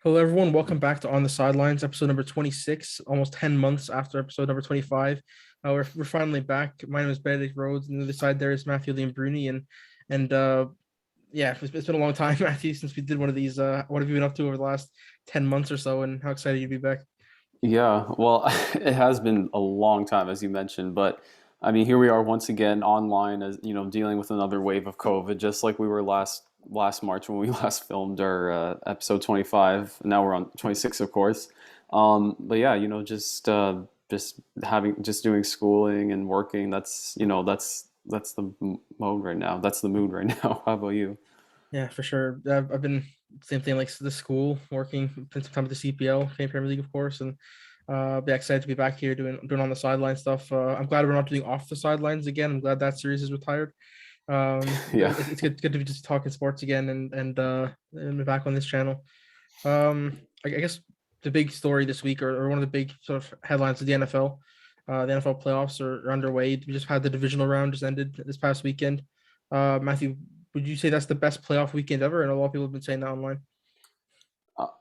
Hello, everyone. Welcome back to On the Sidelines, episode number 26, almost 10 months after episode number 25. We're finally back. My name is Benedict Rhodes, and the other side there is Matthew Liam Bruni. And yeah, it's been a long time, Matthew, since we did one of these. What have you been up to over the last 10 months or so, and how excited you to be back? Yeah, well, it has been a long time, as you mentioned, but I mean, here we are once again online, as dealing with another wave of COVID, just like we were last March when we last filmed our episode 25. Now we're on 26, of course. But yeah, just doing schooling and working. That's the mode right now. That's the mood right now. How about you? Yeah, for sure. I've been same thing like the school, working, spent some time at the CPL, Canadian Premier League, of course, and be excited to be back here doing on the sideline stuff. I'm glad we're not doing off the sidelines again. I'm glad that series is retired. Yeah. It's good to be just talking sports again and be back on this channel. I guess the big story this week, or one of the big sort of headlines of the NFL. The NFL playoffs are underway. We just had the divisional round just ended this past weekend. Matthew, would you say that's the best playoff weekend ever? And a lot of people have been saying that online.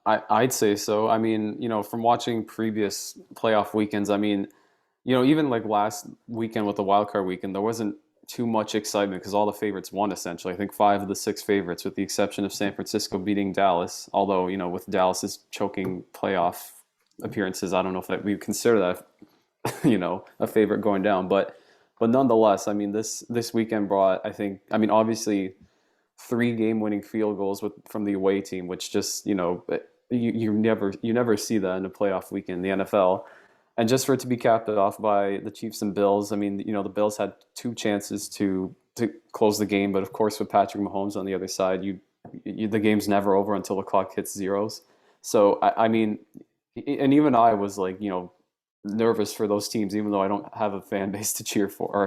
I'd say so. I mean, from watching previous playoff weekends, I mean, even like last weekend with the wild card weekend, there wasn't too much excitement because all the favorites won essentially. I think five of the six favorites, with the exception of San Francisco beating Dallas. Although, with Dallas's choking playoff appearances, I don't know if that we consider that, a favorite going down. But nonetheless, I mean, this weekend brought, I mean, obviously three game-winning field goals from the away team, which just you never see that in a playoff weekend in the NFL. And just for it to be capped off by the Chiefs and Bills, I mean, the Bills had two chances to close the game, but of course, with Patrick Mahomes on the other side, the game's never over until the clock hits zeros. So I mean, and even I was like, nervous for those teams, even though I don't have a fan base to cheer for or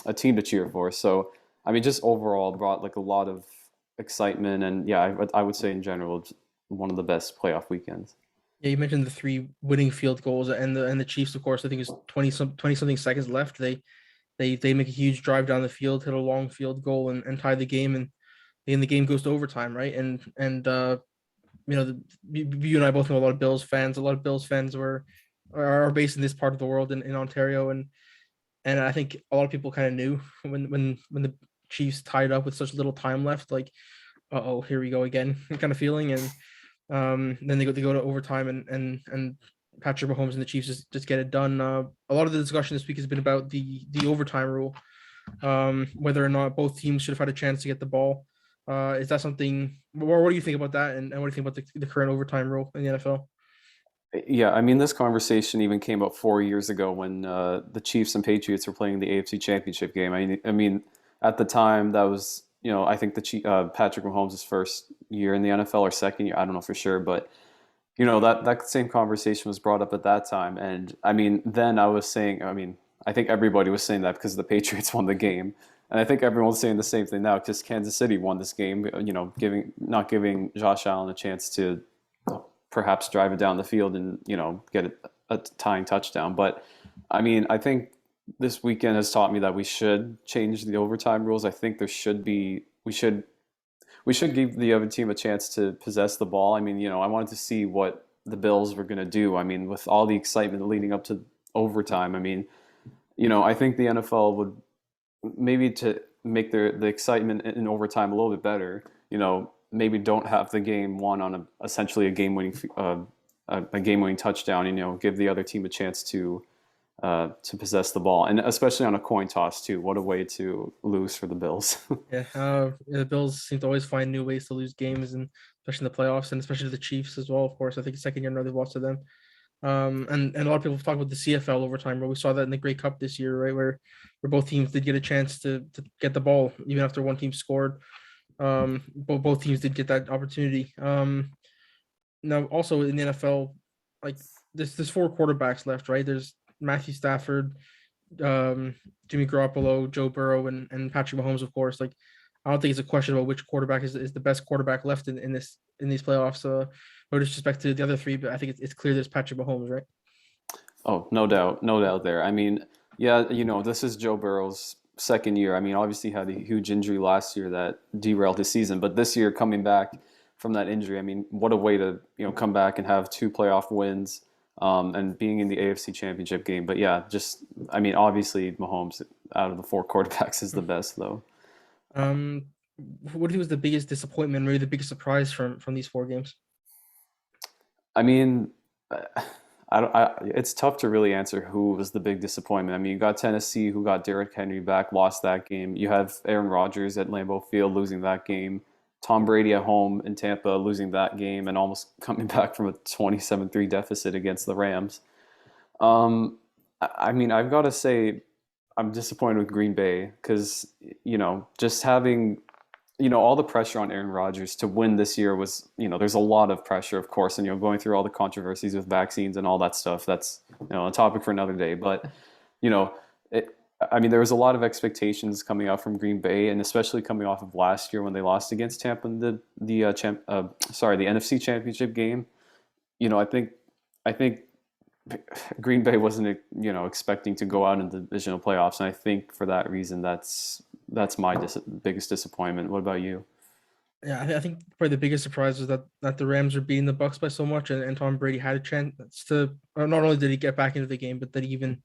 a team to cheer for. So I mean, just overall brought like a lot of excitement, and yeah, I would say in general, it's one of the best playoff weekends. Yeah, you mentioned the three winning field goals and the Chiefs, of course. I think it's 20 something seconds left. They make a huge drive down the field, hit a long field goal, and tie the game, and then the game goes to overtime, right? And you and I both know a lot of Bills fans. A lot of Bills fans are based in this part of the world in Ontario, and I think a lot of people kind of knew when the Chiefs tied up with such little time left, like, oh, here we go again, kind of feeling. And then they go to overtime, and Patrick Mahomes and the Chiefs just get it done. A lot of the discussion this week has been about the overtime rule, whether or not both teams should have had a chance to get the ball. Is that something? What do you think about that? And what do you think about the current overtime rule in the NFL? Yeah, I mean, this conversation even came up 4 years ago when the Chiefs and Patriots were playing the AFC Championship game. I mean, at the time that was, I think Patrick Mahomes' first year in the NFL or second year, I don't know for sure, but that same conversation was brought up at that time, and I mean, then I was saying, I mean, I think everybody was saying that because the Patriots won the game, and I think everyone's saying the same thing now because Kansas City won this game, giving not giving Josh Allen a chance to perhaps drive it down the field and get a tying touchdown. But I mean, I think this weekend has taught me that we should change the overtime rules. I think there should be we should give the other team a chance to possess the ball. I mean, I wanted to see what the Bills were going to do. I mean, with all the excitement leading up to overtime, I mean, I think the NFL would maybe to make the excitement in overtime a little bit better. Maybe don't have the game won on essentially a game winning touchdown. Give the other team a chance to possess the ball, and especially on a coin toss too. What a way to lose for the Bills. Yeah, the Bills seem to always find new ways to lose games, and especially in the playoffs, and especially the Chiefs as well. Of course, I think second year in a row they've lost to them. And a lot of people talk about the CFL overtime, where we saw that in the Grey Cup this year, right, where both teams did get a chance to get the ball even after one team scored. Both teams did get that opportunity. Now also in the NFL, like there's four quarterbacks left, right? There's Matthew Stafford, Jimmy Garoppolo, Joe Burrow, and Patrick Mahomes, of course. Like, I don't think it's a question about which quarterback is the best quarterback left in these playoffs. No disrespect to the other three, but I think it's clear there's Patrick Mahomes, right? Oh, no doubt, no doubt there. I mean, yeah, this is Joe Burrow's second year. I mean, obviously he had a huge injury last year that derailed his season, but this year coming back from that injury. I mean, what a way to come back and have two playoff wins, and being in the AFC Championship game. But yeah, just I mean, obviously Mahomes out of the four quarterbacks is the best though. Um, what do you think was the biggest disappointment, maybe the biggest surprise from these four games? I mean, I don't. It's tough to really answer who was the big disappointment. I mean, you got Tennessee, who got Derrick Henry back, lost that game. You have Aaron Rodgers at Lambeau Field losing that game. Tom Brady at home in Tampa losing that game and almost coming back from a 27-3 deficit against the Rams. I mean, I've got to say, I'm disappointed with Green Bay because just having all the pressure on Aaron Rodgers to win this year was, there's a lot of pressure, of course, and going through all the controversies with vaccines and all that stuff. That's a topic for another day. But you know, it, I mean, there was a lot of expectations coming out from Green Bay, and especially coming off of last year when they lost against Tampa in the NFC Championship game. I think Green Bay wasn't expecting to go out in the divisional playoffs, and I think for that reason, that's my biggest disappointment. What about you? Yeah, I think probably the biggest surprise was that the Rams are beating the Bucks by so much, and Tom Brady had a chance to. Not only did he get back into the game, but that he even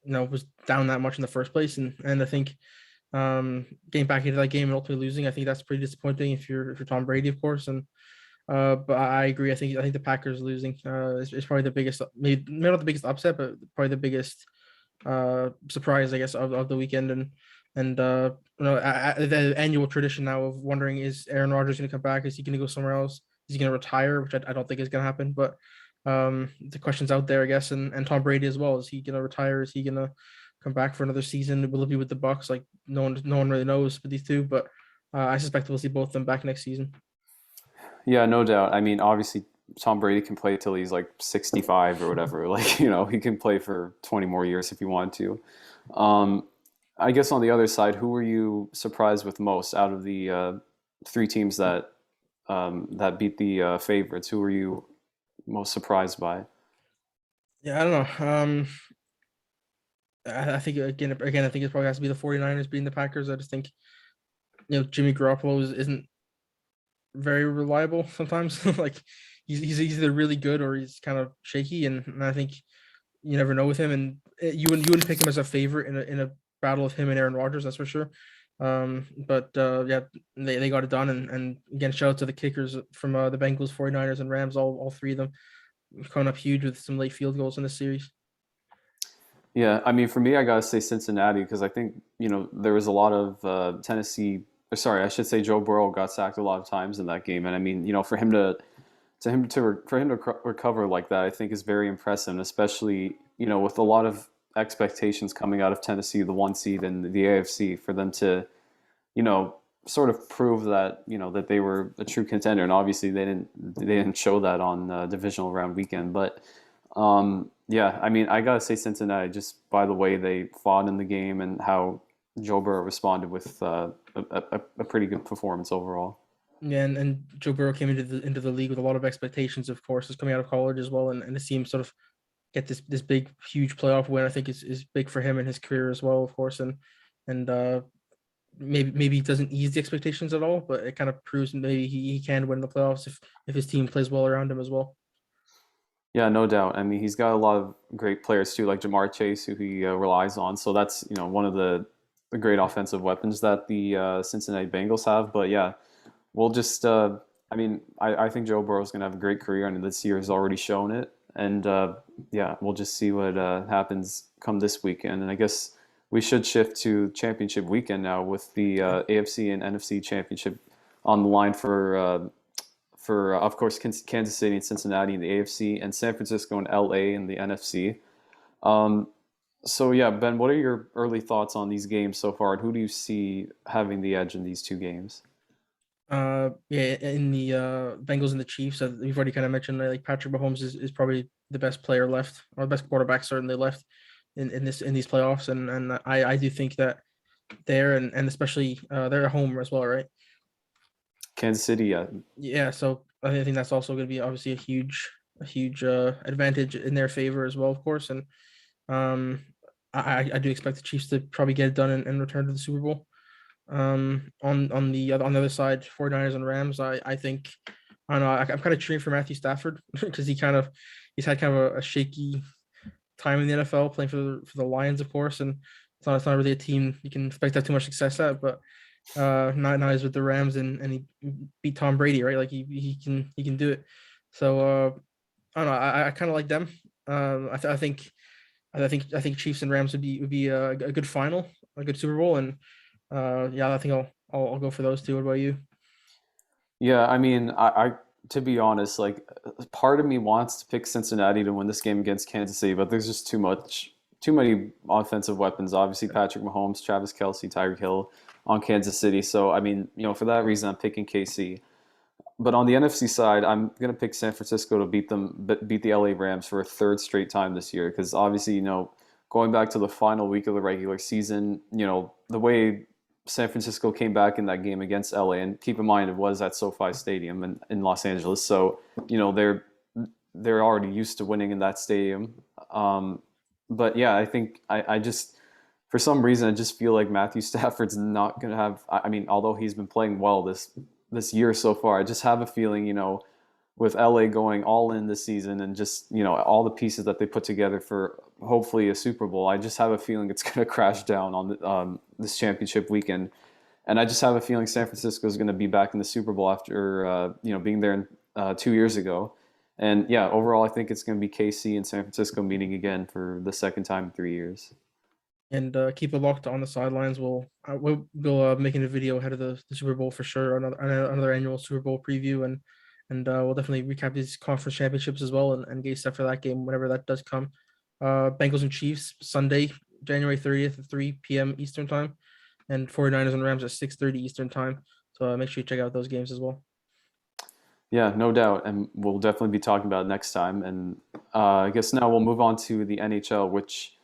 was down that much in the first place, and I think getting back into that game and ultimately losing, I think that's pretty disappointing if you're Tom Brady, of course, and but I agree. I think the Packers losing is probably the biggest, maybe not the biggest upset, but probably the biggest surprise, I guess, of the weekend. And the annual tradition now of wondering, is Aaron Rodgers going to come back? Is he going to go somewhere else? Is he going to retire? Which I don't think is going to happen. But the question's out there, I guess. And Tom Brady as well. Is he going to retire? Is he going to come back for another season? Will it be with the Bucks? Like no one really knows with these two. But I suspect we'll see both of them back next season. Yeah, no doubt. I mean, obviously, Tom Brady can play till he's like 65 or whatever. Like, he can play for 20 more years if he wanted to. Um, I guess on the other side, who were you surprised with most out of the three teams that beat the favorites? Who were you most surprised by? Yeah, I don't know. I think again, I think it probably has to be the 49ers beating the Packers. I just think Jimmy Garoppolo isn't very reliable sometimes. Like he's either really good or he's kind of shaky, and I think you never know with him. And you wouldn't pick him as a favorite in a battle of him and Aaron Rodgers, that's for sure. But yeah, they got it done, and again, shout out to the kickers from the Bengals, 49ers, and Rams, all three of them coming up huge with some late field goals in this series. Yeah, I mean, for me, I gotta say Cincinnati because I think there was a lot of Tennessee. Or sorry, I should say Joe Burrow got sacked a lot of times in that game, and I mean, for him to recover like that, I think is very impressive, and especially with a lot of expectations coming out of Tennessee, the one seed in the AFC, for them to you know sort of prove that that they were a true contender, and obviously they didn't show that on divisional round weekend, but yeah, I mean, I gotta say Cincinnati just by the way they fought in the game and how Joe Burrow responded with a pretty good performance overall. Yeah, and Joe Burrow came into the league with a lot of expectations, of course, is coming out of college as well, and to see him sort of get this big huge playoff win, I think is big for him and his career as well, of course, and maybe he doesn't ease the expectations at all, but it kind of proves maybe he can win the playoffs if his team plays well around him as well. Yeah, no doubt. I mean, he's got a lot of great players too, like Jamar Chase, who he relies on. So that's one of the great offensive weapons that the Cincinnati Bengals have. But yeah, we'll just. I mean, I think Joe Burrow's going to have a great career, and this year has already shown it. And yeah, we'll just see what happens come this weekend. And I guess we should shift to championship weekend now with the AFC and NFC championship on the line for of course Kansas City and Cincinnati in the AFC, and San Francisco and LA in the NFC. Um, so yeah, Ben, what are your early thoughts on these games so far, and who do you see having the edge in these two games? Yeah, in the Bengals and the Chiefs, we've already kind of mentioned like Patrick Mahomes is probably the best player left, or the best quarterback certainly left in these playoffs, and I do think that there and especially they're at home as well, right? Kansas City, yeah. Yeah, so I think that's also going to be obviously a huge advantage in their favor as well, of course, and um, I do expect the Chiefs to probably get it done and return to the Super Bowl. On the other side, 49ers and Rams, I think I don't know. I'm kind of cheering for Matthew Stafford because he's had kind of a shaky time in the NFL playing for the Lions, of course, and it's not really a team you can expect to have too much success at. But now he's with the Rams and he beat Tom Brady, right? Like he can do it. So I don't know. I kind of like them. I think Chiefs and Rams would be a good final, a good Super Bowl, and yeah, I think I'll go for those two. What about you? Yeah, I mean, I to be honest, like part of me wants to pick Cincinnati to win this game against Kansas City, but there's just too many offensive weapons. Obviously, Patrick Mahomes, Travis Kelce, Tyreek Hill on Kansas City. So, I mean, for that reason, I'm picking KC. But on the NFC side, I'm gonna pick San Francisco to beat the LA Rams for a third straight time this year. Because obviously, going back to the final week of the regular season, the way San Francisco came back in that game against LA, and keep in mind it was at SoFi Stadium in Los Angeles, so they're already used to winning in that stadium. But yeah, I think I just for some reason I just feel like Matthew Stafford's not gonna have. I mean, although he's been playing well this year so far, I just have a feeling with LA going all in this season and just all the pieces that they put together for hopefully a Super Bowl, I just have a feeling it's going to crash down on this championship weekend, and I just have a feeling San Francisco is going to be back in the Super Bowl after being there 2 years ago, and yeah, overall I think it's going to be KC and San Francisco meeting again for the second time in 3 years. And keep it locked on the sidelines. We'll making a video ahead of the Super Bowl for sure. Another annual Super Bowl preview, and we'll definitely recap these conference championships as well and get set for that game whenever that does come. Bengals and Chiefs Sunday, January 30th at 3 p.m. Eastern time, and 49ers and Rams at 6:30 Eastern time. So make sure you check out those games as well. Yeah, no doubt, and we'll definitely be talking about it next time. And I guess now we'll move on to the NHL, which,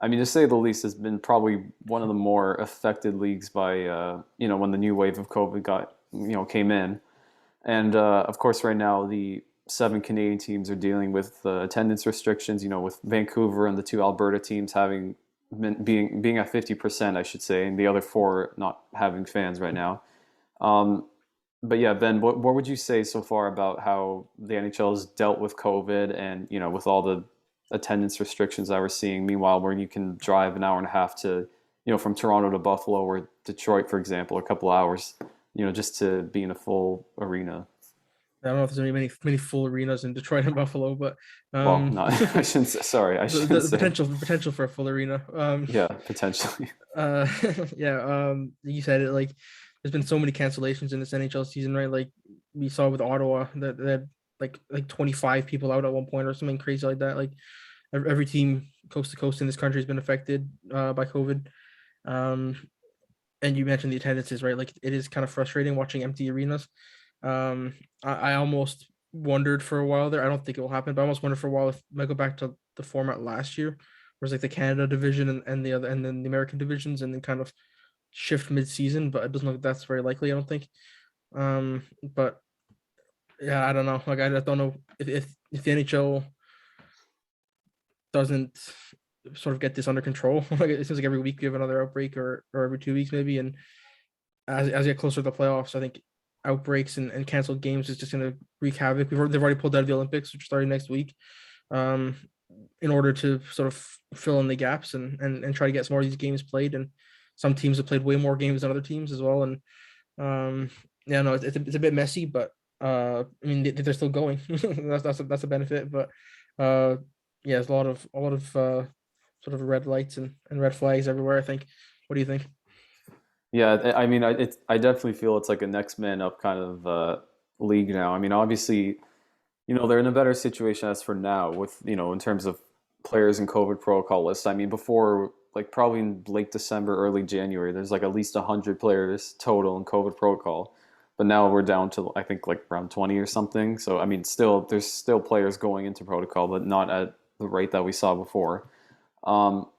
I mean, to say the least, has been probably one of the more affected leagues by when the new wave of COVID came in, and of course, right now the seven Canadian teams are dealing with attendance restrictions. With Vancouver and the two Alberta teams being at 50%, I should say, and the other four not having fans right now. Um, but yeah, Ben, what would you say so far about how the NHL has dealt with COVID and with all the attendance restrictions that we're seeing? Meanwhile, where you can drive an hour and a half to from Toronto to Buffalo or Detroit, for example, a couple hours, just to be in a full arena. I don't know if there's many full arenas in Detroit and Buffalo, but Well, not I shouldn't say, sorry, I the, shouldn't the say. potential for a full arena. Yeah, potentially. Uh, yeah. You said it. Like, there's been so many cancellations in this NHL season, right? Like we saw with Ottawa that had like 25 people out at one point or something crazy like that. Like every team coast to coast in this country has been affected by COVID. Um, and you mentioned the attendances, right? Like it is kind of frustrating watching empty arenas. I almost wondered for a while there. I don't think it will happen, but I almost wondered for a while if it might go back to the format last year, where it's like the Canada division and the other and then the American divisions, and then kind of shift mid-season. But it doesn't look like that's very likely. I don't think. But yeah, I don't know. Like I don't know if the NHL doesn't sort of get this under control. Like it seems like every week we have another outbreak, or every 2 weeks maybe, and as we get closer to the playoffs, I think outbreaks and canceled games is just going to wreak havoc. They've already pulled out of the Olympics, which are starting next week, um, in order to sort of fill in the gaps and try to get some more of these games played. And some teams have played way more games than other teams as well. And yeah, no, it's a bit messy, but I mean they're still going. That's a benefit. But uh, yeah, there's a lot of sort of red lights and red flags everywhere, I think. What do you think? Yeah, I mean, I definitely feel it's like a next man up kind of league now. I mean, obviously, they're in a better situation as for now with, in terms of players and COVID protocol lists. I mean, before, like probably in late December, early January, there's like at least 100 players total in COVID protocol. But now we're down to, I think, like around 20 or something. So, I mean, there's still players going into protocol, but not at the rate that we saw before. Um,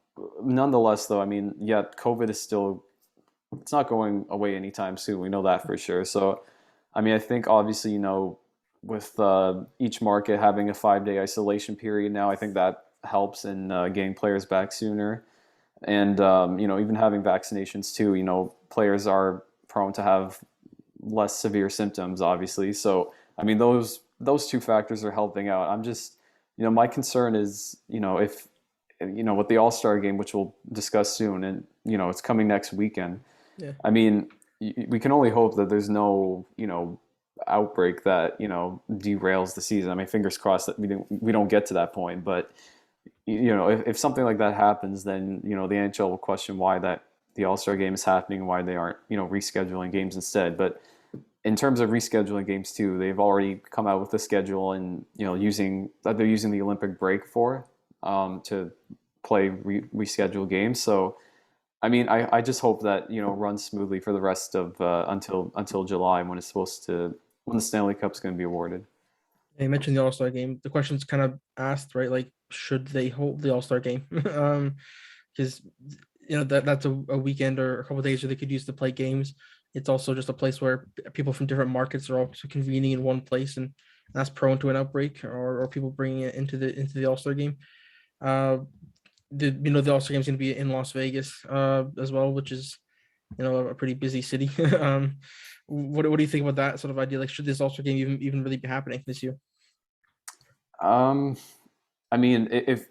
Nonetheless, though, I mean, yeah, COVID is still, it's not going away anytime soon. We know that for sure. So, I mean, I think obviously, with each market having a 5 day isolation period now, I think that helps in getting players back sooner. And, even having vaccinations too, players are prone to have less severe symptoms, obviously. So I mean, those two factors are helping out. I'm just, my concern is, if, with the All-Star game, which we'll discuss soon, and it's coming next weekend. Yeah. I mean, we can only hope that there's no, outbreak that derails the season. I mean, fingers crossed that we don't get to that point. But if something like that happens, then the NHL will question why that the All-Star game is happening, why they aren't rescheduling games instead. But in terms of rescheduling games too, they've already come out with the schedule and using that they're using the Olympic break for to play reschedule games. So I mean, I just hope that runs smoothly for the rest of until July when the Stanley Cup's going to be awarded. You mentioned the All Star game. The question's kind of asked, right? Like, should they hold the All Star game? Because that's a weekend or a couple of days where they could use to play games. It's also just a place where people from different markets are also convening in one place, and that's prone to an outbreak or people bringing it into the All Star game. Uh, the All Star game is going to be in Las Vegas as well, which is a pretty busy city. What do you think about that sort of idea? Like, should this All Star game even really be happening this year? Um, I mean, if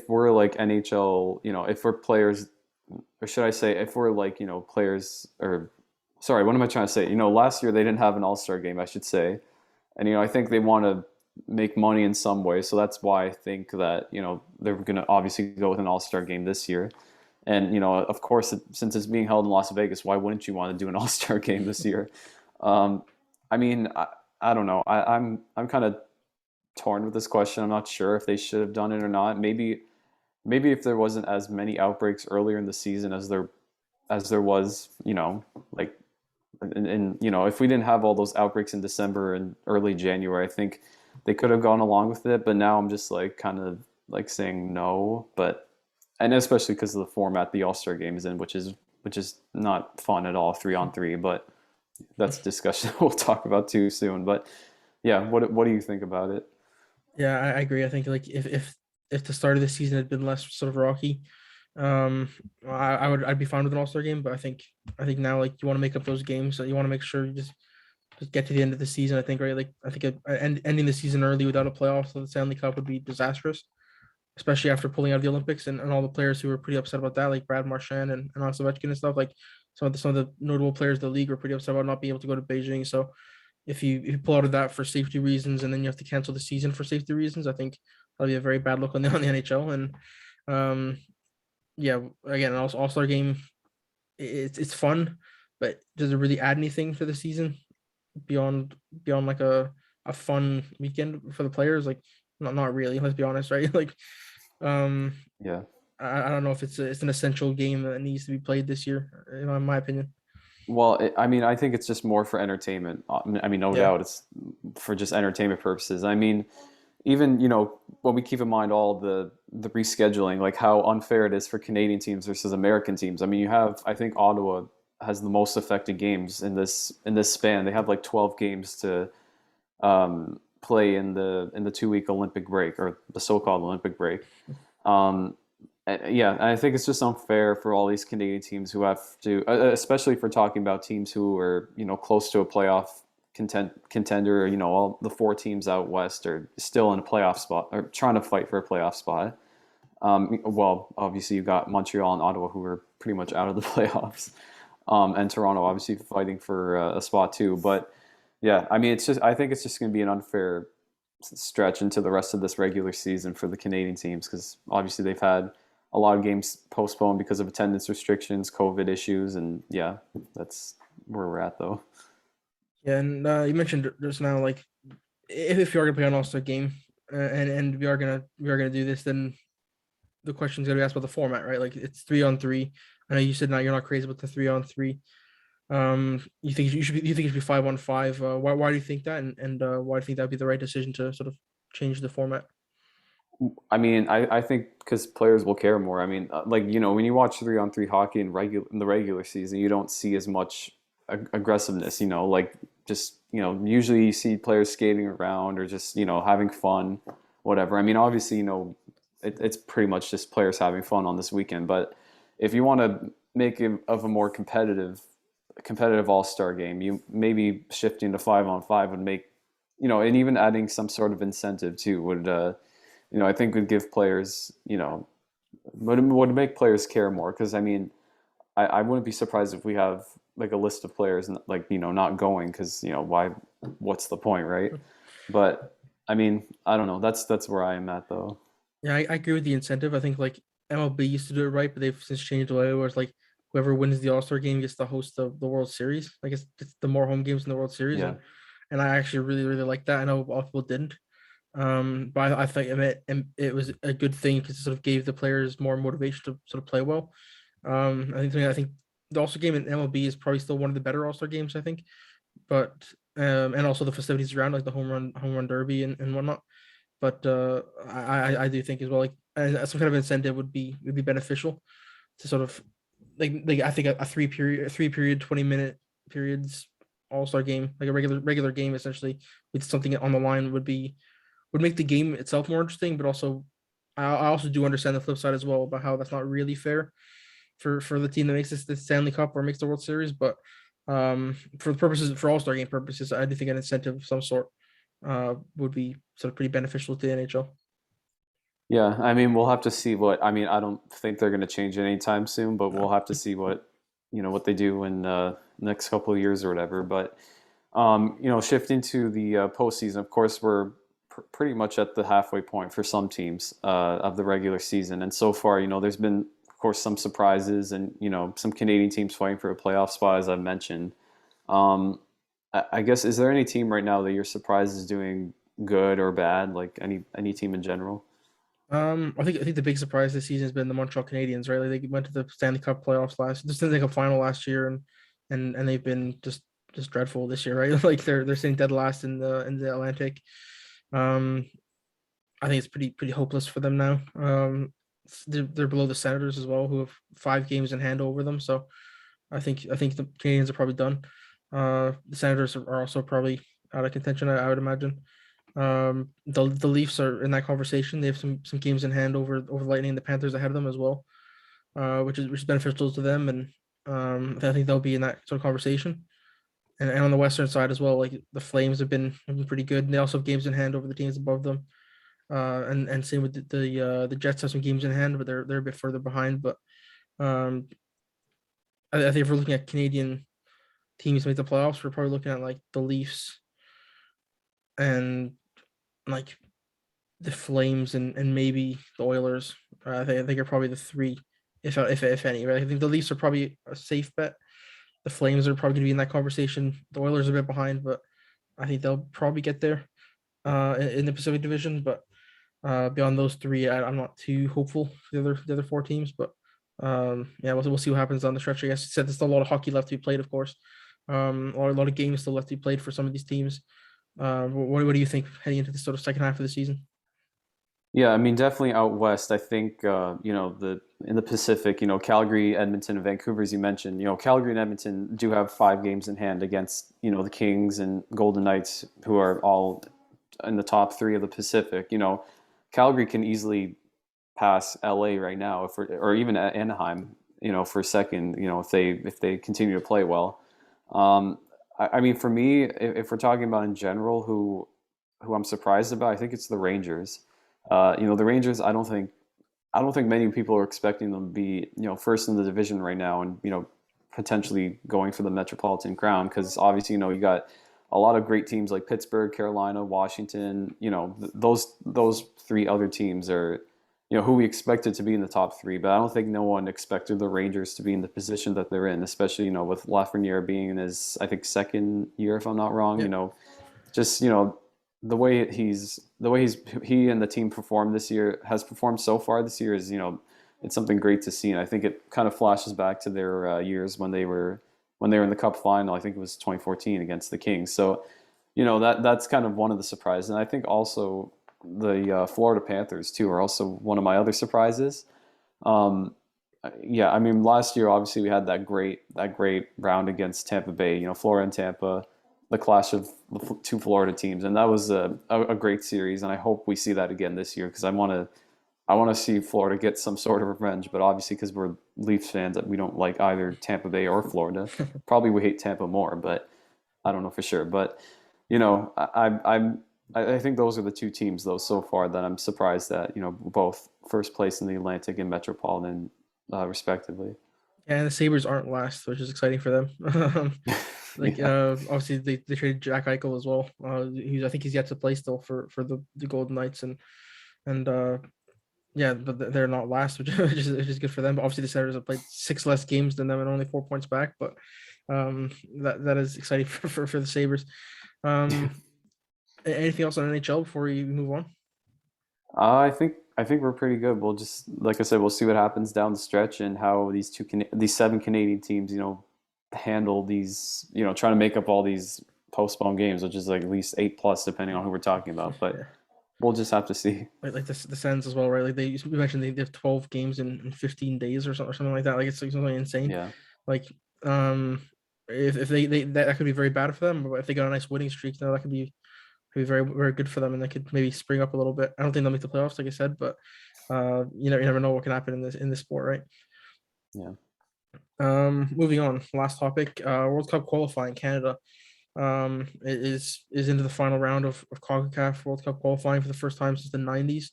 we're like NHL, if we're players, or should I say, if we're like players, or sorry, what am I trying to say? Last year they didn't have an All-Star game, I should say, and I think they want to make money in some way, so that's why I think that they're going to obviously go with an All-Star game this year. And of course, since it's being held in Las Vegas, why wouldn't you want to do an All-Star game this year? Um, I mean, I don't know. I'm kind of torn with this question. I'm not sure if they should have done it or not. Maybe if there wasn't as many outbreaks earlier in the season as there was, like and if we didn't have all those outbreaks in December and early January, I think they could have gone along with it. But now I'm just like kind of like saying no. But and especially because of the format the All-Star game is in, which is not fun at all, 3-on-3. But that's a discussion we'll talk about too soon. But yeah, what do you think about it? Yeah, I agree. I think like if the start of the season had been less sort of rocky, I'd be fine with an All Star game. But I think now like you want to make up those games, so you want to make sure you just get to the end of the season. I think right, like I think ending the season early without a playoff for the Stanley Cup would be disastrous, especially after pulling out of the Olympics and all the players who were pretty upset about that, like Brad Marchand and Alex Ovechkin and stuff. Like some of the notable players of the league were pretty upset about not being able to go to Beijing. So if you pull out of that for safety reasons and then you have to cancel the season for safety reasons, I think that'll be a very bad look on the NHL. And um, yeah, again, an All Star game, it's fun, but does it really add anything for the season beyond like a fun weekend for the players? Like not really. Let's be honest, right? Like um, Yeah. I don't know if it's an essential game that needs to be played this year, in my opinion. Well, I mean, I think it's just more for entertainment. I mean, no Yeah. doubt it's for just entertainment purposes. I mean, even, when we keep in mind all the rescheduling, like how unfair it is for Canadian teams versus American teams. I mean, I think Ottawa has the most affected games in this span. They have like 12 games to play in the 2 week Olympic break, or the so-called Olympic break. Um, yeah, and I think it's just unfair for all these Canadian teams who have to, especially for talking about teams who are, close to a playoff contender. All the four teams out west are still in a playoff spot or trying to fight for a playoff spot. Well, obviously you got Montreal and Ottawa who are pretty much out of the playoffs, and Toronto obviously fighting for a spot too. But yeah, I mean, I think it's just going to be an unfair stretch into the rest of this regular season for the Canadian teams because obviously they've had a lot of games postponed because of attendance restrictions, COVID issues, and yeah, that's where we're at though. Yeah, and you mentioned just now, like if you are gonna play an All Star game, and we are gonna do this, then the question's gonna be asked about the format, right? Like it's 3-on-3. I know you said now you're not crazy about the 3-on-3. You think it should be 5-on-5. Why do you think that, and why do you think that'd be the right decision to sort of change the format? I mean, I think because players will care more. I mean, like when you watch 3-on-3 hockey in the regular season, you don't see as much aggressiveness. Like just usually you see players skating around or just having fun, whatever. I mean, obviously it's pretty much just players having fun on this weekend. But if you want to make it of a more competitive All Star game, you maybe shifting to 5-on-5 would make and even adding some sort of incentive too would, I think would give players, would make players care more. Because I mean, I wouldn't be surprised if we have like a list of players like not going because why? What's the point, right? But I mean, I don't know. That's where I am at though. Yeah, I agree with the incentive. I think like MLB used to do it right, but they've since changed the way where it's like whoever wins the All-Star game gets to host the World Series. I guess it's the more home games in the World Series, Yeah. and I actually really really like that. I know a lot of people didn't, but I think it was a good thing because it sort of gave the players more motivation to sort of play well. I think the All-Star game in MLB is probably still one of the better All-Star games. I think, but and also the festivities around like the home run derby and whatnot. But I do think as well like some kind of incentive would be beneficial to sort of like I think a 3 period 20-minute periods all-star game, like a regular game essentially with something on the line would make the game itself more interesting, but also I also do understand the flip side as well about how that's not really fair for the team that makes this the Stanley Cup or makes the World Series. But for the purposes for All Star game purposes, I do think an incentive of some sort would be sort of pretty beneficial to the NHL. Yeah, I mean, we'll have to see I mean, I don't think they're going to change it anytime soon, but we'll No. have to see what they do in next couple of years or whatever. But shifting to the postseason, of course, we're pretty much at the halfway point for some teams of the regular season, and so far, there's been, of course, some surprises, and some Canadian teams fighting for a playoff spot, as I've mentioned. Um, I guess, is there any team right now that you're surprised is doing good or bad, like any team in general? I think the big surprise this season has been the Montreal Canadiens, right? Like they went to the Stanley Cup playoffs the Stanley Cup final last year, and they've been just dreadful this year, right? Like they're sitting dead last in the Atlantic. Um, I think it's pretty hopeless for them now. They're below the Senators as well, who have 5 games in hand over them. So I think the Canadians are probably done. The Senators are also probably out of contention, I would imagine. The Leafs are in that conversation. They have some games in hand over Lightning and the Panthers ahead of them as well, which is beneficial to them, and I think they'll be in that sort of conversation. And on the Western side as well, like the Flames have been pretty good, and they also have games in hand over the teams above them. And same with the Jets have some games in hand, but they're a bit further behind. But um, I think if we're looking at Canadian teams to make the playoffs, we're probably looking at like the Leafs and like the Flames and maybe the Oilers. I think are probably the three, if any. Right? I think the Leafs are probably a safe bet. The Flames are probably going to be in that conversation. The Oilers are a bit behind, but I think they'll probably get there in the Pacific Division. But beyond those three, I'm not too hopeful for the other 4 teams. But yeah, we'll see what happens on the stretch. I guess you said there's still a lot of hockey left to be played, of course. Or a lot of games still left to be played for some of these teams. What do you think heading into the sort of second half of the season? Yeah, I mean, definitely out west. I think the in the Pacific, Calgary, Edmonton, and Vancouver, as you mentioned, Calgary and Edmonton do have 5 games in hand against the Kings and Golden Knights, who are all in the top three of the Pacific. Calgary can easily pass LA right now, or even Anaheim, for second. If they continue to play well. I mean, for me, if we're talking about in general, who I'm surprised about, I think it's the Rangers. The Rangers. I don't think many people are expecting them to be first in the division right now, and potentially going for the Metropolitan Crown because obviously you got a lot of great teams like Pittsburgh, Carolina, Washington. Those three other teams are who we expected to be in the top three, but I don't think no one expected the Rangers to be in the position that they're in, especially with Lafreniere being in his I think second year if I'm not wrong. Yeah. Just the way he and the team performed this year has performed so far this year is it's something great to see, and I think it kind of flashes back to their years when they were in the Cup final. I think it was 2014 against the Kings. So that's kind of one of the surprises, and I think also the Florida Panthers too are also one of my other surprises. Um, yeah, I mean, last year obviously we had that great round against Tampa Bay. Florida and Tampa, the clash of the two Florida teams, and that was a great series. And I hope we see that again this year because I want to see Florida get some sort of revenge. But obviously, because we're Leafs fans, that we don't like either Tampa Bay or Florida. Probably we hate Tampa more, but I don't know for sure. But I think those are the two teams though so far that I'm surprised that both first place in the Atlantic and Metropolitan, respectively. And the Sabres aren't last, which is exciting for them. Yeah, Obviously they traded Jack Eichel as well. I think he's yet to play still for the Golden Knights, and yeah, but they're not last, which is good for them. But obviously the Sabres have played six less games than them and only 4 points back. But that is exciting for the Sabres. Um, Anything else on NHL before we move on? I think we're pretty good. We'll just, like I said, we'll see what happens down the stretch and how these seven Canadian teams, handle these, trying to make up all these postponed games, which is like at least 8+ depending on who we're talking about. But Yeah. we'll just have to see. Like the Sens as well, right? Like we mentioned they have 12 games in 15 days or something like that. Like it's like something insane. Yeah. Like um if they that could be very bad for them, but if they got a nice winning streak, that could be very very good for them, and they could maybe spring up a little bit. I don't think they'll make the playoffs, like I said, but you never know what can happen in this sport, right? Yeah. Moving on, last topic, World Cup qualifying. Canada is into the final round of CONCACAF World Cup qualifying for the first time since the 90s,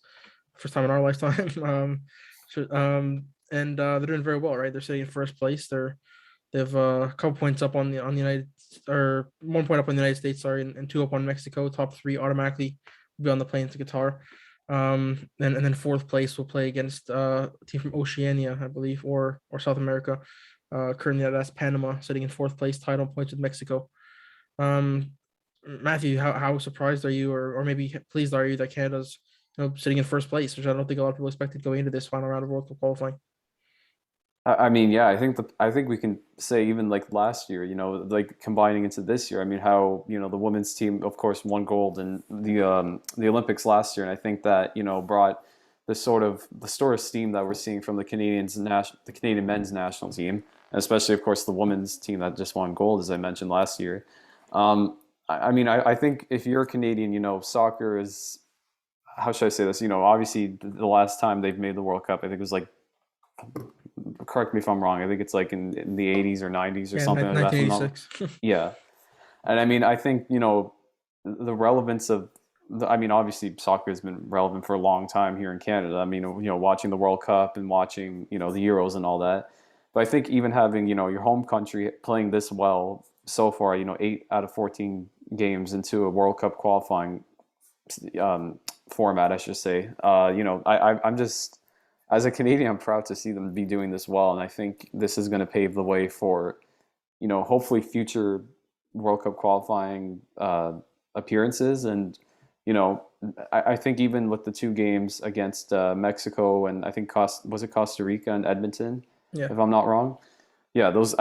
first time in our lifetime. And they're doing very well, right? They're sitting in first place. They have a couple points up on the United, or 1 point up on the United States, sorry, and two up on Mexico. Top three automatically will be on the plane to Qatar. And then fourth place will play against a team from Oceania, I believe, or South America. Currently that's Panama, sitting in fourth place, tied on points with Mexico. Um, Matthew, how surprised are you, or maybe pleased are you that Canada's sitting in first place, which I don't think a lot of people expected going into this final round of World Cup qualifying. I mean, yeah, I think we can say even like last year, like combining into this year. I mean, how the women's team, of course, won gold in the Olympics last year, and I think that brought the sort of steam that we're seeing from the Canadian men's national team, and especially of course the women's team that just won gold, as I mentioned last year. I mean, I think if you're a Canadian, soccer is, how should I say this? Obviously the last time they've made the World Cup, I think it was like, correct me if I'm wrong. I think it's like in the 80s or 90s or Yeah, something like that. If I'm not, 1986. yeah. And I mean, I think, the relevance of I mean, obviously soccer has been relevant for a long time here in Canada. I mean, watching the World Cup and watching, the Euros and all that. But I think even having, your home country playing this well so far, 8 out of 14 games into a World Cup qualifying format, I should say. I'm just, as a Canadian, I'm proud to see them be doing this well, and I think this is going to pave the way for, hopefully future World Cup qualifying appearances. And you know, I think even with the two games against Mexico and I think was it Costa Rica and Edmonton, Yeah. if I'm not wrong. Yeah, those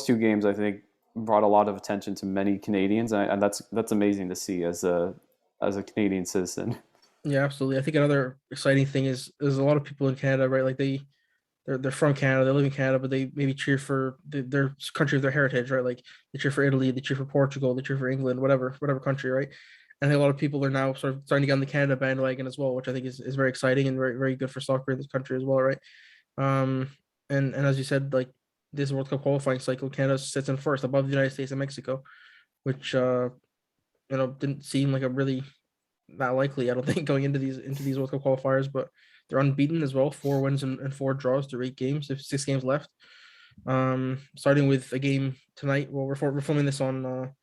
two games I think brought a lot of attention to many Canadians, and that's amazing to see as a Canadian citizen. Yeah, absolutely. I think another exciting thing is there's a lot of people in Canada, right? Like they're from Canada, they live in Canada, but they maybe cheer for their country of their heritage, right? Like they cheer for Italy, they cheer for Portugal, they cheer for England, whatever country, right? And I think a lot of people are now sort of starting to get on the Canada bandwagon as well, which I think is very exciting and very good for soccer in this country as well, right? Um, and as you said, like this World Cup qualifying cycle, Canada sits in first above the United States and Mexico, which didn't seem like a really not likely, I don't think, going into these World Cup qualifiers, but they're unbeaten as well, 4 wins and four draws through 8 games. There's 6 games left. Starting with a game tonight. Well, we're filming this on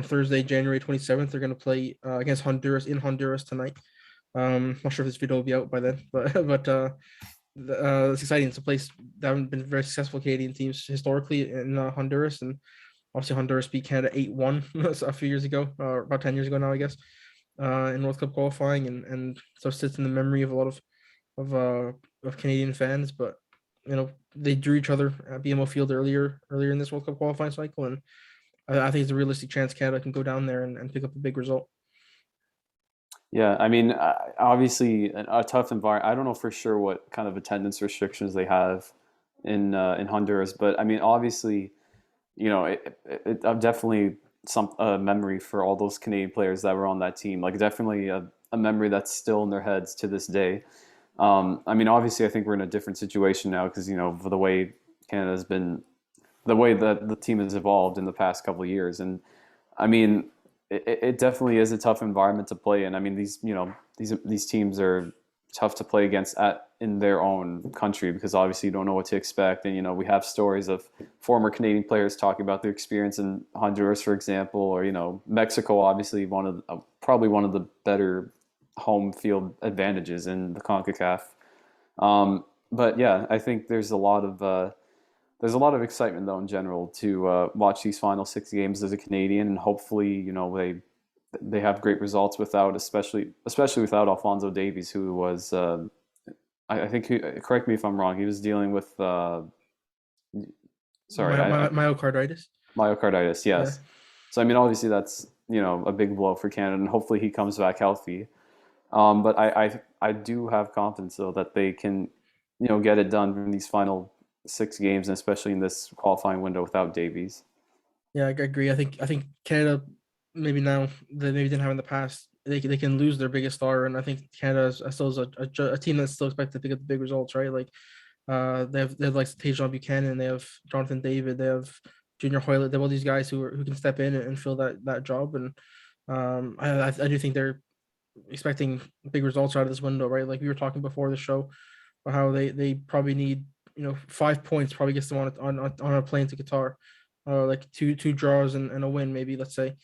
Thursday, January 27th. They're going to play against Honduras in Honduras tonight. Not sure if this video will be out by then, but it's exciting. It's a place that haven't been very successful Canadian teams historically in Honduras, and obviously Honduras beat Canada 8-1 a few years ago, about 10 years ago now, I guess, in World Cup qualifying, and so sits in the memory of a lot of Canadian fans. But they drew each other at BMO Field earlier in this World Cup qualifying cycle, and I think it's a realistic chance Canada can go down there and pick up a big result. Yeah, I mean, obviously a tough environment. I don't know for sure what kind of attendance restrictions they have in Honduras, but I mean, obviously, I'm definitely some memory for all those Canadian players that were on that team. Like definitely a memory that's still in their heads to this day. I mean, obviously, I think we're in a different situation now because for the way Canada's been, the way that the team has evolved in the past couple of years, and I mean, it definitely is a tough environment to play in. I mean, these teams are tough to play against at in their own country because obviously you don't know what to expect. And we have stories of former Canadian players talking about their experience in Honduras, for example, or Mexico. Obviously, probably one of the better home field advantages in the CONCACAF. But yeah, I think there's a lot of excitement though in general to watch these final 6 games as a Canadian, and hopefully they have great results without, especially without Alfonso Davies, who was I think correct me if I'm wrong, he was dealing with sorry Myocarditis. myocarditis. Yeah. Yes, so I mean obviously that's a big blow for Canada, and hopefully he comes back healthy. But I do have confidence though that they can get it done in these final 6 games, and especially in this qualifying window without Davies. Yeah, I agree. I think Canada maybe now they maybe didn't have in the past. They can lose their biggest star, and I think Canada is still is a team that's still expected to get the big results, right? Like, they have like Tajon Buchanan, they have Jonathan David, they have Junior Hoylett, they have all these guys who can step in and fill that job, and I do think they're expecting big results out of this window, right? Like we were talking before the show, about how they probably need 5 points probably gets them on a plane to Qatar, like two draws and a win maybe, let's say.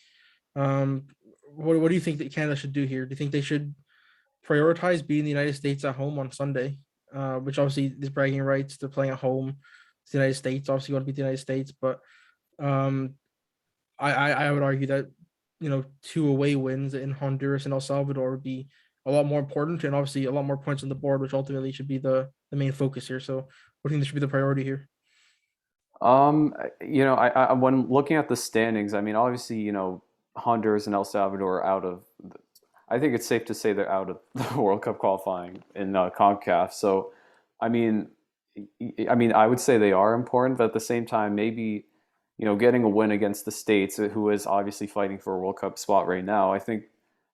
Um, what do you think that Canada should do here? Do you think they should prioritize beating the United States at home on Sunday, which obviously is bragging rights? They're playing at home. It's the United States. Obviously, you want to beat the United States, but um, I would argue that 2 away wins in Honduras and El Salvador would be a lot more important, and obviously a lot more points on the board, which ultimately should be the main focus here. So, what do you think should be the priority here? When looking at the standings, I mean, obviously, Honduras and El Salvador are out of. I think it's safe to say they're out of the World Cup qualifying in CONCACAF. So, I mean, I would say they are important, but at the same time, maybe getting a win against the States, who is obviously fighting for a World Cup spot right now. I think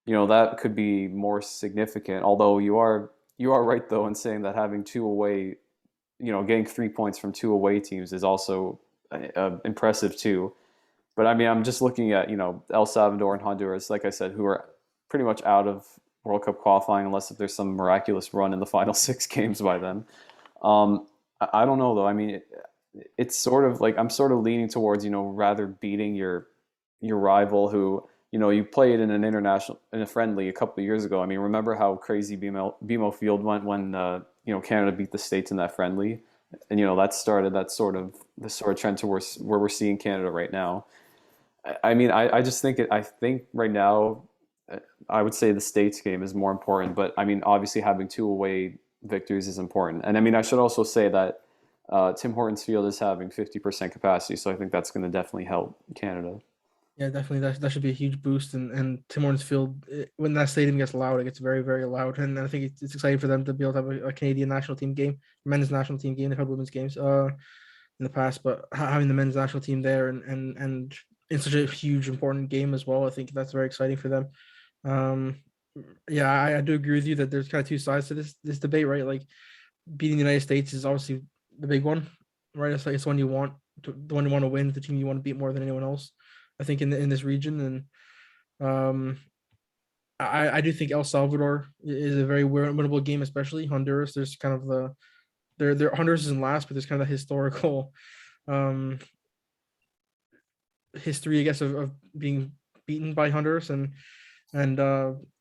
that could be more significant. Although you are right though in saying that having two away, getting 3 points from two away teams is also impressive too. But I mean, I'm just looking at El Salvador and Honduras, like I said, who are pretty much out of World Cup qualifying unless if there's some miraculous run in the final 6 games by them. I don't know though. I mean, it's sort of like I'm sort of leaning towards rather beating your rival who you played in a friendly a couple of years ago. I mean, remember how crazy BMO Field went when Canada beat the States in that friendly, and that started the sort of trend towards where we're seeing Canada right now. I mean, I just think I think right now, I would say the States game is more important. But I mean, obviously having two away victories is important. And I mean, I should also say that Tim Hortons Field is having 50% capacity, so I think that's going to definitely help Canada. Yeah, definitely. That should be a huge boost. And Tim Hortons Field, when that stadium gets loud, it gets very, very loud. And I think it's exciting for them to be able to have a Canadian national team game, men's national team game. They've had women's games in the past, but having the men's national team there and in such a huge important game as well, I think that's very exciting for them. Um, yeah, I do agree with you that there's kind of two sides to this debate, right? Like beating the United States is obviously the big one, right? It's like it's the one you want, the one you want to win, the team you want to beat more than anyone else. I think in this region, and I do think El Salvador is a very winnable game, especially Honduras. There's kind of their Honduras is in last, but there's kind of a historical um history, I guess, of being beaten by Honduras, and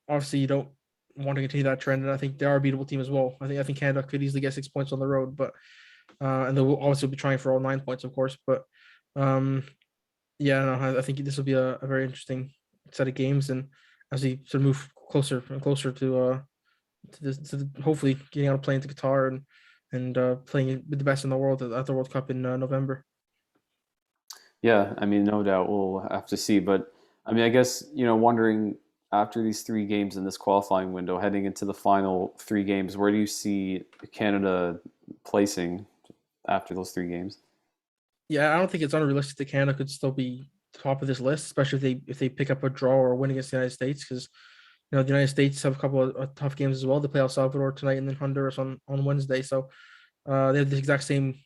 obviously you don't want to continue that trend. And I think they are a beatable team as well. I think Canada could easily get 6 points on the road, but and they will also be trying for all 9 points, of course. But um, yeah, no, I think this will be a very interesting set of games, and as we sort of move closer and closer hopefully getting on a plane to Qatar and playing with the best in the world at the World Cup in November. Yeah, I mean, no doubt we'll have to see. But I mean, I guess, wondering after these 3 games in this qualifying window, heading into the final 3 games, where do you see Canada placing after those 3 games? Yeah, I don't think it's unrealistic that Canada could still be top of this list, especially if they pick up a draw or a win against the United States, because the United States have a couple of tough games as well. They play El Salvador tonight and then Honduras on Wednesday, so they have the exact same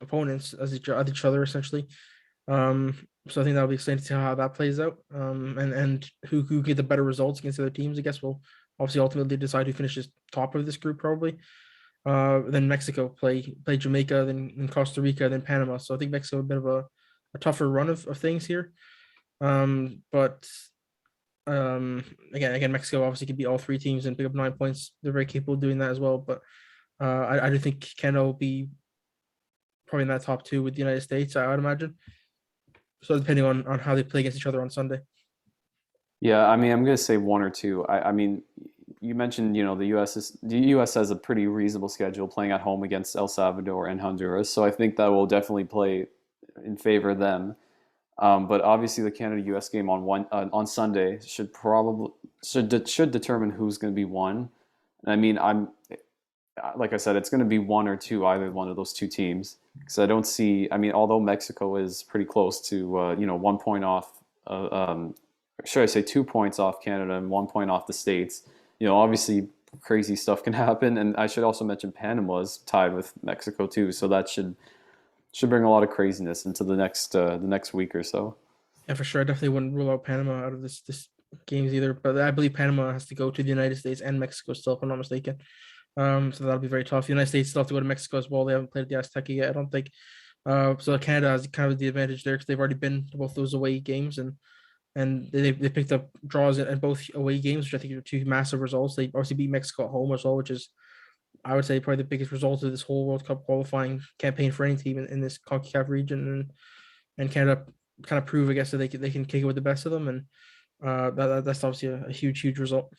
opponents as each other essentially. So I think that'll be exciting to see how that plays out. And who get the better results against the other teams. I guess will obviously ultimately decide who finishes top of this group probably. Then Mexico play Jamaica, then Costa Rica, then Panama. So I think Mexico a bit of a tougher run of things here. But again, Mexico obviously could beat all three teams and pick up 9 points. They're very capable of doing that as well. But I do think Canada will be probably in that top two with the United States, I would imagine. So depending on how they play against each other on Sunday. Yeah, I mean, I'm gonna say one or two. I mean, you mentioned, the U.S. has a pretty reasonable schedule playing at home against El Salvador and Honduras, so I think that will definitely play in favor of them. But obviously, the Canada-U.S. game on Sunday should determine who's going to be one. And I mean, I'm like I said, it's going to be one or two, either one of those two teams, because I don't see. I mean, although Mexico is pretty close to 1 point off, should I say 2 points off Canada and 1 point off the States. Obviously crazy stuff can happen, and I should also mention Panama is tied with Mexico too, so that should bring a lot of craziness into the next week or so. Yeah, for sure. I definitely wouldn't rule out Panama out of this games either. But I believe Panama has to go to the United States and Mexico still, if I'm not mistaken. So that'll be very tough. The United States still have to go to Mexico as well. They haven't played at the Azteca yet, I don't think. So Canada has kind of the advantage there because they've already been to both those away games and they picked up draws in both away games, which I think are two massive results. They obviously beat Mexico at home as well, which is I would say probably the biggest result of this whole World Cup qualifying campaign for any team in this CONCACAF region, and Canada kind of prove, I guess, that they can kick it with the best of them, and that's obviously a huge result.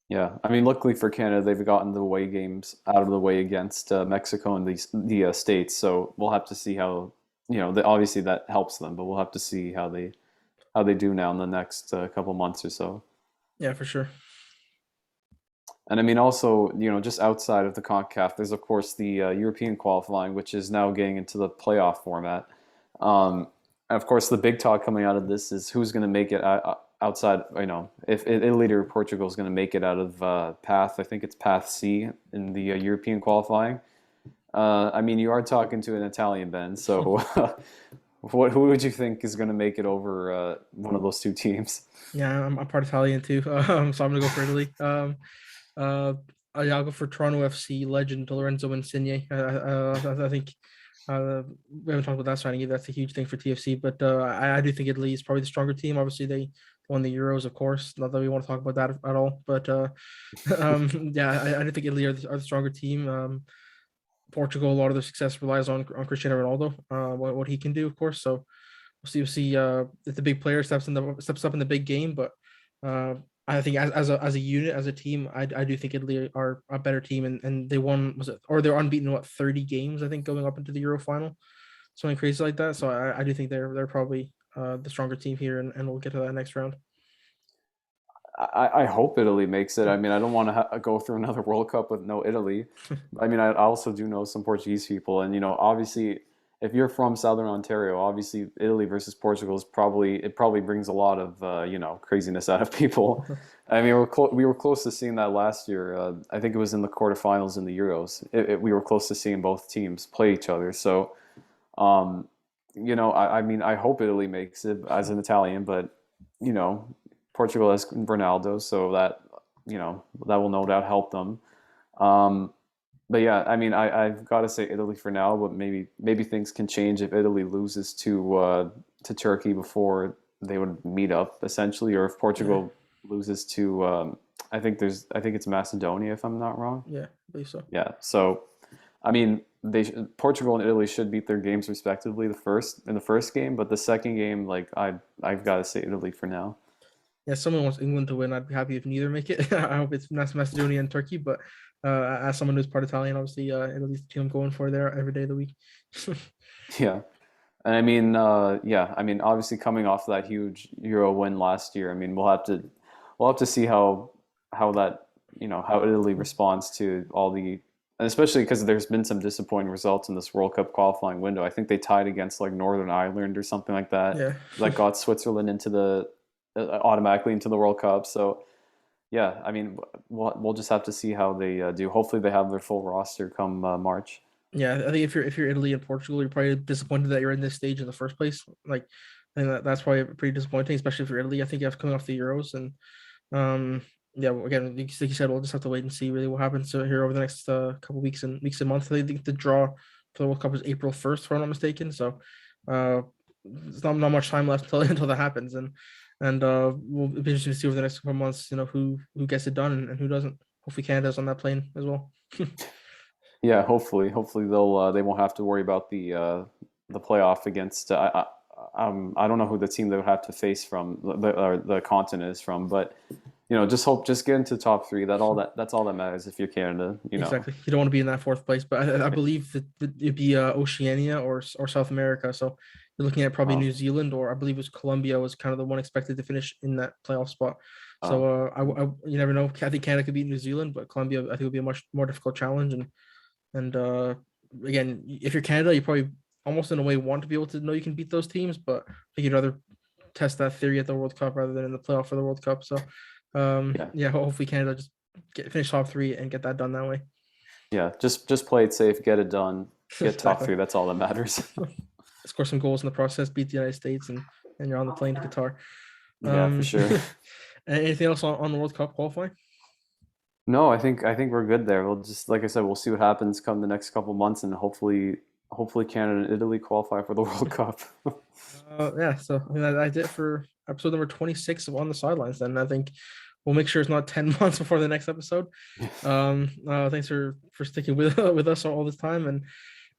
Yeah, I mean, luckily for Canada, they've gotten the away games out of the way against Mexico and the States. So we'll have to see how obviously that helps them, but we'll have to see how they do now in the next couple months or so. Yeah, for sure. And I mean, also, just outside of the CONCACAF, there's of course the European qualifying, which is now getting into the playoff format. And of course, the big talk coming out of this is who's going to make it outside. If Italy or Portugal is going to make it out of path. I think it's path C in the European qualifying. I mean, you are talking to an Italian, Ben. So, who would you think is going to make it over one of those two teams? Yeah, I'm part Italian too, so I'm gonna go for Italy. Uh, I'll go for Toronto FC legend Lorenzo Insigne. I think we haven't talked about that signing either. That's a huge thing for TFC, but I do think Italy is probably the stronger team. Obviously, they won the Euros, of course. Not that we want to talk about that at all, but yeah, I do think Italy are the stronger team. Portugal, a lot of their success relies on Cristiano Ronaldo, what he can do, of course. So we'll see if the big player steps up in the big game, but uh, I think as a unit, as a team, I do think Italy are a better team, and they won, was it, or they're unbeaten, what, 30 games I think going up into the Euro final, something crazy like that. So I do think they're probably the stronger team here, and we'll get to that next round. I hope Italy makes it. I mean, I don't want to go through another World Cup with no Italy. I mean, I also do know some Portuguese people, and obviously, if you're from Southern Ontario, obviously Italy versus Portugal is probably brings a lot of craziness out of people. I mean, we were close to seeing that last year. I think it was in the quarterfinals in the Euros. We were close to seeing both teams play each other. So, um, I mean, I hope Italy makes it as an Italian, but you know, Portugal has Ronaldo, so that will no doubt help them. Um, but yeah, I mean, I've got to say Italy for now, but maybe things can change if Italy loses to Turkey before they would meet up essentially, or if Yeah, Portugal loses to I think it's Macedonia if I'm not wrong. yeah, I believe so. Yeah, so I mean, Portugal and Italy should beat their games respectively in the first game, but the second game, like I've got to say Italy for now. Yeah, someone wants England to win. I'd be happy if neither make it. I hope it's Macedonia and Turkey, but as someone who's part Italian, obviously, Italy's the team I'm going for there every day of the week. Yeah. And I mean, yeah, I mean, obviously coming off that huge Euro win last year, I mean, we'll have to see how that how Italy responds to all the and especially because there's been some disappointing results in this World Cup qualifying window. I think they tied against like Northern Ireland or something like that, Yeah, that got Switzerland into the automatically into the World Cup. So yeah, I mean, we'll just have to see how they do. Hopefully, they have their full roster come March. Yeah, I think if you're Italy and Portugal, you're probably disappointed that you're in this stage in the first place. Like, I think that's probably pretty disappointing, especially if you're Italy. I think you have coming off the Euros, and yeah, well, again, like you said, we'll just have to wait and see really what happens here over the next couple weeks and months. I think the draw for the World Cup is April 1st, if I'm not mistaken. So, uh, there's not much time left until until that happens, and we'll be interested to see over the next couple of months, who gets it done and who doesn't. Hopefully, Canada's on that plane as well. Yeah, hopefully they won't have to worry about the playoff against I don't know who the team they would have to face from the continent is from, but just get into top three. That's all that matters if you're Canada. Exactly. You don't want to be in that fourth place, but I believe that it'd be Oceania or South America. So you're looking at probably Oh, New Zealand, or I believe it was Colombia was kind of the one expected to finish in that playoff spot. So oh, you never know. I think Canada could beat New Zealand, but Colombia I think would be a much more difficult challenge. And again, if you're Canada, you probably almost in a way want to be able to know you can beat those teams, but I think you'd rather test that theory at the World Cup rather than in the playoff for the World Cup. So yeah, yeah, hopefully Canada just finish top three and get that done that way. yeah. Just play it safe, get it done, get top Exactly. three. That's all that matters. Score some goals in the process, beat the United States, and you're on the plane to Qatar. Yeah, for sure. Anything else on the World Cup qualifying? No, I think we're good there. We'll just like I said, we'll see what happens come the next couple months, and hopefully Canada and Italy qualify for the World Cup. Yeah, so I mean, that's it for episode number 26 of On the Sidelines. Then I think we'll make sure it's not 10 months before the next episode. Thanks for sticking with with us all this time,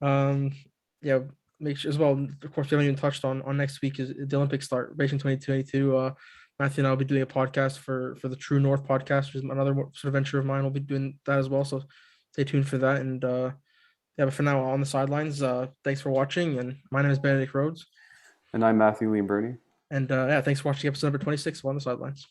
and yeah, make sure as well. Of course, we haven't even touched on next week is the Olympic start, Beijing 2022. Matthew and I will be doing a podcast for the True North podcast, which is another sort of venture of mine. We'll be doing that as well, so stay tuned for that. And yeah, but for now, On the Sidelines, thanks for watching, and my name is Benedict Rhodes, And I'm Matthew Lee and Bernie. and yeah, thanks for watching episode number 26 of On the Sidelines.